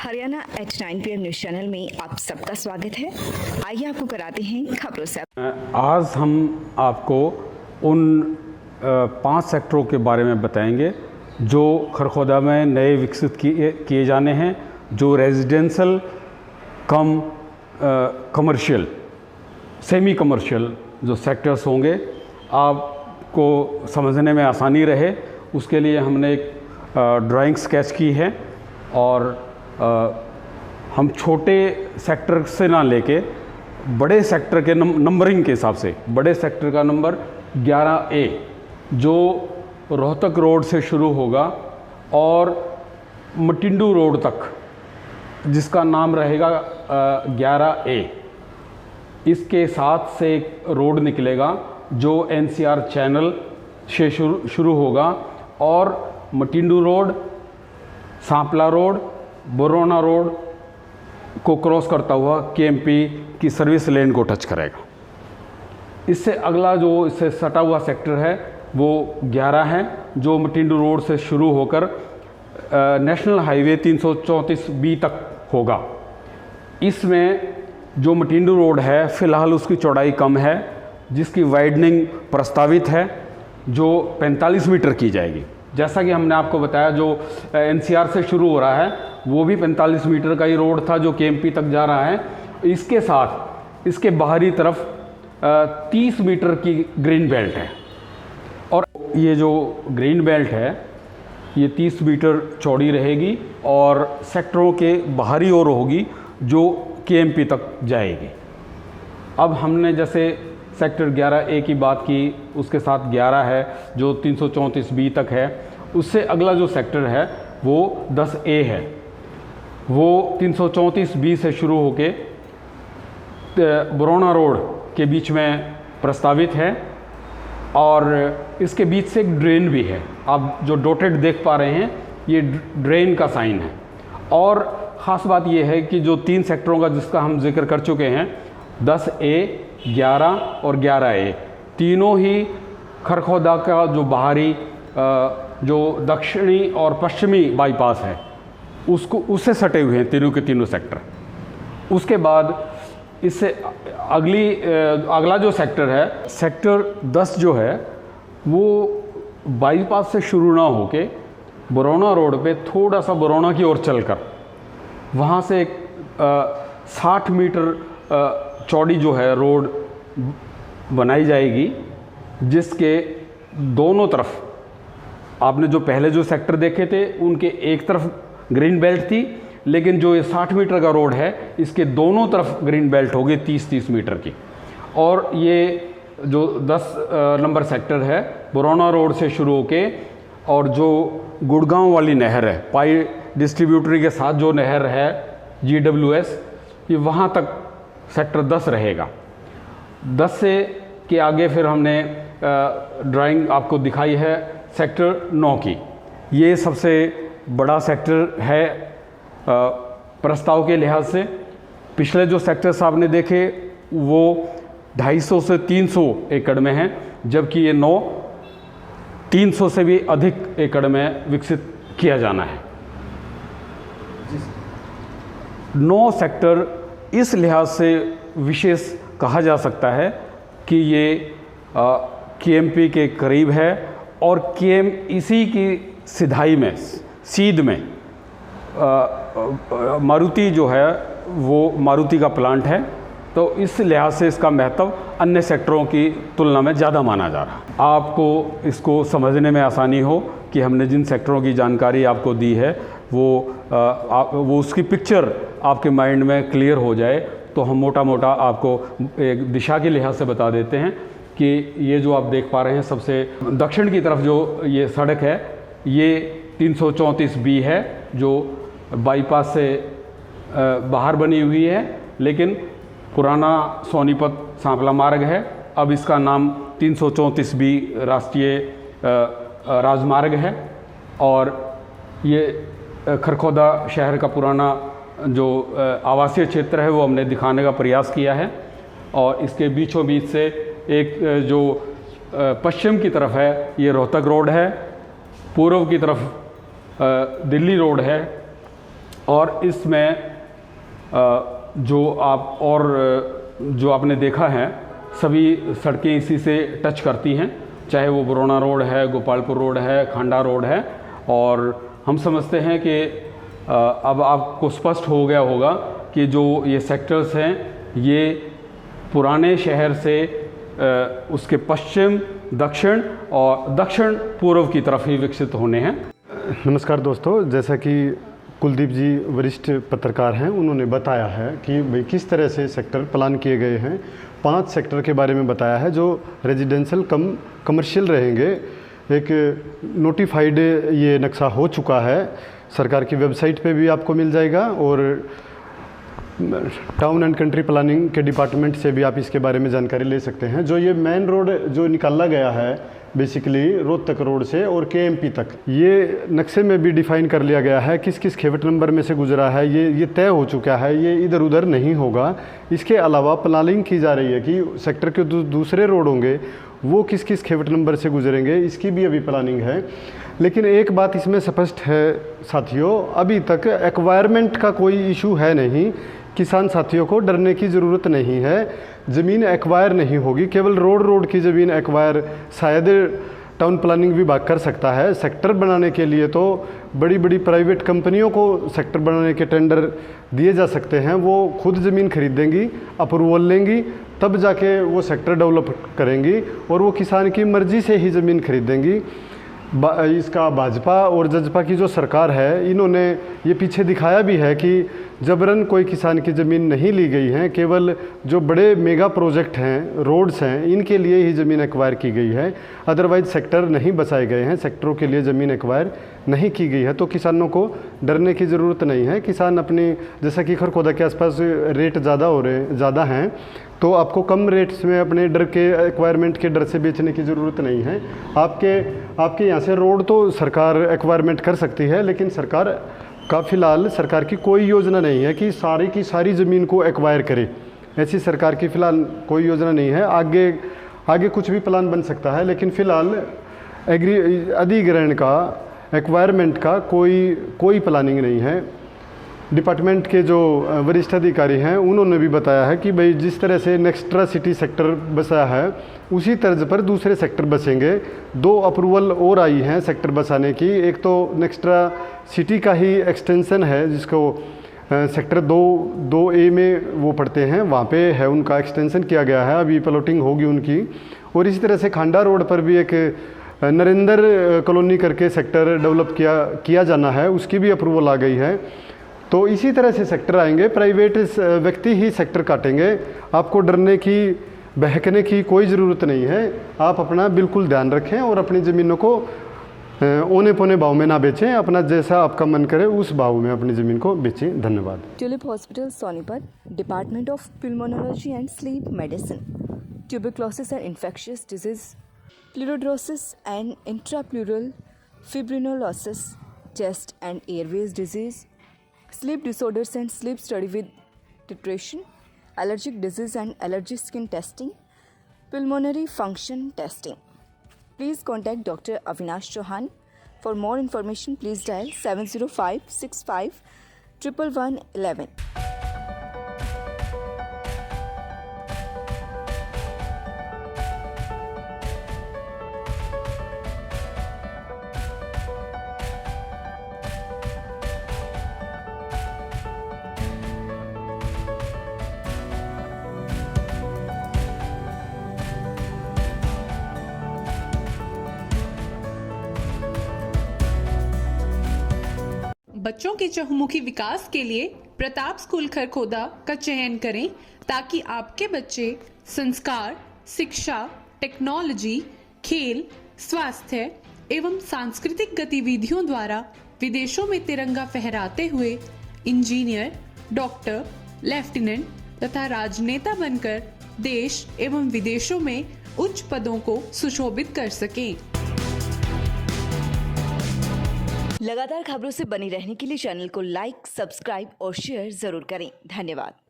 Haryana H9 PM news channel में आप सबका स्वागत है। आइए आपको कराते हैं खबरों से। आज हम आपको उन 5 सेक्टरों के बारे में बताएंगे जो खरखोदा में नए विकसित किए जाने हैं, जो रेजिडेंशियल कम कमर्शियल सेमी कमर्शियल जो सेक्टर्स होंगे, आपको समझने में आसानी रहे उसके लिए हमने एक ड्राइंग स्केच की है। और हम छोटे सेक्टर से ना लेके बड़े सेक्टर के नंबरिंग के हिसाब से, बड़े सेक्टर का नंबर 11A जो रोहतक रोड से शुरू होगा और मटिंडू रोड तक, जिसका नाम रहेगा 11A। इसके साथ से एक रोड निकलेगा जो NCR चैनल से शुरू होगा और Matindu road, Sampla road, बरोना road को क्रॉस करता हुआ KMP की सर्विस लेन को टच करेगा। इससे अगला जो इससे सटा हुआ सेक्टर है वो 11 है, जो मटिंडू रोड से शुरू होकर नेशनल हाईवे 334B तक होगा। इसमें जो मटिंडू रोड है फ़िलहाल उसकी चौड़ाई कम है, जिसकी वाइडनिंग प्रस्तावित है जो 45 मीटर की जाएगी। जैसा कि हमने आपको बताया, जो NCR से शुरू हो रहा है वो भी 45 मीटर का ही रोड था जो KMP तक जा रहा है। इसके साथ इसके बाहरी तरफ 30 मीटर की ग्रीन बेल्ट है और ये जो ग्रीन बेल्ट है ये 30 मीटर चौड़ी रहेगी और सेक्टरों के बाहरी ओर होगी जो KMP तक जाएगी। अब हमने जैसे सेक्टर 11A की बात की, उसके साथ 11 है जो 334B तक है। उससे अगला जो सेक्टर है वो 10A है, वो 334B से शुरू होके बरोना रोड के बीच में प्रस्तावित है और इसके बीच से एक ड्रेन भी है। आप जो डॉटेड देख पा रहे हैं ये ड्रेन का साइन है। और ख़ास बात ये है कि जो 3 सेक्टरों का जिसका हम जिक्र कर चुके हैं, 10A, 11 और 11A, तीनों ही खरखोदा का जो बाहरी जो दक्षिणी और पश्चिमी बाईपास है उससे सटे हुए हैं तीनों के तीनों सेक्टर। उसके बाद इससे अगला जो सेक्टर है, सेक्टर 10 जो है वो बाईपास से शुरू ना होके बरोना रोड पे थोड़ा सा बरोना की ओर चलकर वहाँ से एक 60 मीटर चौड़ी जो है रोड बनाई जाएगी, जिसके दोनों तरफ आपने जो पहले जो सेक्टर देखे थे उनके एक तरफ ग्रीन बेल्ट थी, लेकिन जो ये 60 मीटर का रोड है इसके दोनों तरफ ग्रीन बेल्ट होगी 30-30 मीटर की। और ये जो 10 नंबर सेक्टर है बरोना रोड से शुरू होके और जो गुड़गांव वाली नहर है, पाई डिस्ट्रीब्यूटरी के साथ जो नहर है GWS, ये वहाँ तक सेक्टर 10 रहेगा। 10 से के आगे फिर हमने ड्राइंग आपको दिखाई है सेक्टर 9 की। ये सबसे बड़ा सेक्टर है प्रस्ताव के लिहाज से। पिछले जो सेक्टर्स आपने देखे वो 250 से 300 एकड़ में हैं, जबकि ये 9 300 से भी अधिक एकड़ में विकसित किया जाना है। 9 सेक्टर इस लिहाज से विशेष कहा जा सकता है कि ये KMP के करीब है और इसी की सीधाई में, सीध में मारुति जो है वो मारुति का प्लांट है, तो इस लिहाज से इसका महत्व अन्य सेक्टरों की तुलना में ज़्यादा माना जा रहा है। आपको इसको समझने में आसानी हो कि हमने जिन सेक्टरों की जानकारी आपको दी है वो उसकी पिक्चर आपके माइंड में क्लियर हो जाए, तो हम मोटा मोटा आपको एक दिशा के लिहाज से बता देते हैं कि ये जो आप देख पा रहे हैं सबसे दक्षिण की तरफ जो ये सड़क है ये 334B है, जो बाईपास से बाहर बनी हुई है, लेकिन पुराना सोनीपत सांपला मार्ग है। अब इसका नाम 334B राष्ट्रीय राजमार्ग है और ये खरखोदा शहर का पुराना जो आवासीय क्षेत्र है वो हमने दिखाने का प्रयास किया है। और इसके बीचों बीच से एक जो पश्चिम की तरफ है ये रोहतक रोड है, पूर्व की तरफ दिल्ली रोड है और इसमें जो आपने देखा है सभी सड़कें इसी से टच करती हैं, चाहे वो बरौना रोड है, गोपालपुर रोड है, खांडा रोड है। और हम समझते हैं कि अब आपको स्पष्ट हो गया होगा कि जो ये सेक्टर्स हैं ये पुराने शहर से उसके पश्चिम, दक्षिण और दक्षिण पूर्व की तरफ ही विकसित होने हैं। नमस्कार दोस्तों, जैसा कि कुलदीप जी वरिष्ठ पत्रकार हैं, उन्होंने बताया है कि भाई किस तरह से सेक्टर प्लान किए गए हैं। 5 सेक्टर के बारे में बताया है जो रेजिडेंशियल कमर्शियल रहेंगे। एक नोटिफाइड ये नक्शा हो चुका है, सरकार की वेबसाइट पे भी आपको मिल जाएगा और टाउन एंड कंट्री प्लानिंग के डिपार्टमेंट से भी आप इसके बारे में जानकारी ले सकते हैं। जो ये मेन रोड जो निकाला गया है बेसिकली रोहतक रोड से और केएमपी तक, ये नक्शे में भी डिफाइन कर लिया गया है किस किस खेवट नंबर में से गुजरा है। ये तय हो चुका है, ये इधर उधर नहीं होगा। इसके अलावा प्लानिंग की जा रही है कि सेक्टर के दूसरे रोड होंगे वो किस किस खेवट नंबर से गुजरेंगे, इसकी भी अभी प्लानिंग है। लेकिन एक बात इसमें स्पष्ट है साथियों, अभी तक एक्वायरमेंट का कोई इशू है नहीं। किसान साथियों को डरने की ज़रूरत नहीं है, ज़मीन एक्वायर नहीं होगी। केवल रोड की ज़मीन एक्वायर शायद टाउन प्लानिंग विभाग कर सकता है। सेक्टर बनाने के लिए तो बड़ी बड़ी प्राइवेट कंपनियों को सेक्टर बनाने के टेंडर दिए जा सकते हैं। वो खुद ज़मीन खरीदेंगी, अप्रूवल लेंगी, तब जाके वो सेक्टर डेवलप करेंगी और वो किसान की मर्ज़ी से ही ज़मीन खरीदेंगी। इसका भाजपा और जजपा की जो सरकार है, इन्होंने ये पीछे दिखाया भी है कि जबरन कोई किसान की ज़मीन नहीं ली गई है। केवल जो बड़े मेगा प्रोजेक्ट हैं, रोड्स हैं, इनके लिए ही ज़मीन एक्वायर की गई है। अदरवाइज सेक्टर नहीं बसाए गए हैं, सेक्टरों के लिए ज़मीन एक्वायर नहीं की गई है। तो किसानों को डरने की ज़रूरत नहीं है। किसान अपनी, जैसा कि खरखोदा के आसपास रेट ज़्यादा हैं, तो आपको कम रेट्स में अपने डर के एक्वायरमेंट के डर से बेचने की ज़रूरत नहीं है। आपके यहाँ से रोड तो सरकार एक्वायरमेंट कर सकती है, लेकिन सरकार का फ़िलहाल सरकार की कोई योजना नहीं है कि सारी की सारी ज़मीन को एक्वायर करे। ऐसी सरकार की फ़िलहाल कोई योजना नहीं है। आगे कुछ भी प्लान बन सकता है, लेकिन फ़िलहाल अधिग्रहण का, एक्वायरमेंट का कोई प्लानिंग नहीं है। डिपार्टमेंट के जो वरिष्ठ अधिकारी हैं उन्होंने भी बताया है कि भाई जिस तरह से नेक्स्ट्रा सिटी सेक्टर बसा है उसी तर्ज पर दूसरे सेक्टर बसेंगे। 2 अप्रूवल और आई हैं सेक्टर बसाने की। एक तो नेक्स्ट्रा सिटी का ही एक्सटेंशन है जिसको सेक्टर 2A में वो पढ़ते हैं, वहाँ पे है, उनका एक्सटेंशन किया गया है, अभी प्लॉटिंग होगी उनकी। और इसी तरह से खांडा रोड पर भी एक नरेंद्र कॉलोनी करके सेक्टर डेवलप किया जाना है, उसकी भी अप्रूवल आ गई है। तो इसी तरह से सेक्टर आएंगे, प्राइवेट व्यक्ति ही सेक्टर काटेंगे। आपको डरने की, बहकने की कोई ज़रूरत नहीं है। आप अपना बिल्कुल ध्यान रखें और अपनी ज़मीनों को औने पौने भाव में ना बेचें। अपना जैसा आपका मन करे उस भाव में अपनी ज़मीन को बेचें। धन्यवाद। Tulip hospital Sonipat, department of Pulmonology and Sleep Medicine, tuberculosis and infectious disease, pleurodrosis and intrapleural fibrinolysis, chest and airways disease, sleep disorders and sleep study with titration, allergic disease and allergy skin testing, pulmonary function testing. Please contact Dr. Avinash Chauhan. For more information, please dial 70565 11111. बच्चों के चहुमुखी विकास के लिए Pratap school Kharkhoda का चयन करें ताकि आपके बच्चे संस्कार, शिक्षा, टेक्नोलॉजी, खेल, स्वास्थ्य एवं सांस्कृतिक गतिविधियों द्वारा विदेशों में तिरंगा फहराते हुए इंजीनियर, डॉक्टर, लेफ्टिनेंट तथा राजनेता बनकर देश एवं विदेशों में उच्च पदों को सुशोभित कर सकें। लगातार खबरों से बनी रहने के लिए चैनल को लाइक, सब्सक्राइब और शेयर जरूर करें। धन्यवाद।